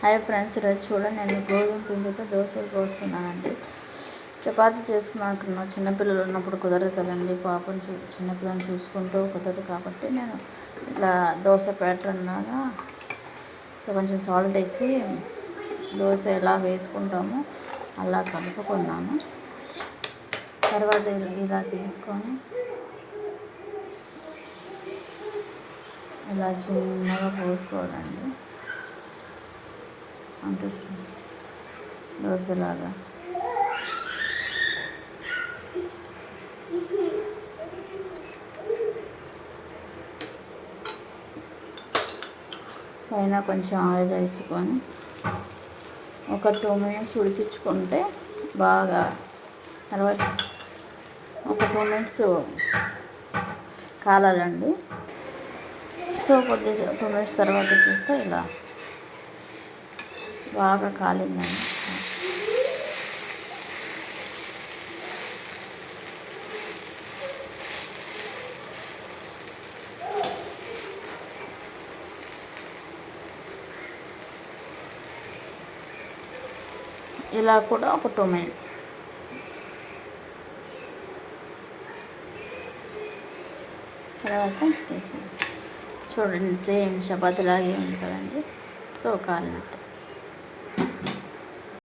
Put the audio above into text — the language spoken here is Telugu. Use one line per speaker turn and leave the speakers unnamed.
హాయ్ ఫ్రెండ్స్, ఈరోజు చూడండి నేను గోధుమ పిండితో దోశలు పోస్తున్నానండి. చపాతీ చేసుకున్నాను. చిన్నపిల్లలు ఉన్నప్పుడు కుదరదు కదండి, చిన్నపిల్లల్ని చూసుకుంటూ కుదరదు కాబట్టి నేను ఇట్లా దోశ ప్యాటర్న్ లాగా కొంచెం సాల్ట్ వేసి దోశ ఎలా వేసుకుంటామో అలా కలుపుకున్నాను. తర్వాత ఇలా తీసుకొని ఇలా చిన్నగా పోసుకోవాలండి, అంటే దోశలాగా. పైన కొంచెం ఆయిల్ వేసుకొని ఒక 2 minutes ఉడికించుకుంటే బాగా, తర్వాత ఒక 2 minutes కాలాలండి. సో కొద్దిగా 2 minutes తర్వాత చూస్తే ఇలా బాగా కాలిందండి. ఇలా కూడా ఒక 2 minutes. తర్వాత చూడండి, సేమ్ చపాతీలాగే ఉంది కదండి. సో కాలినట్టు.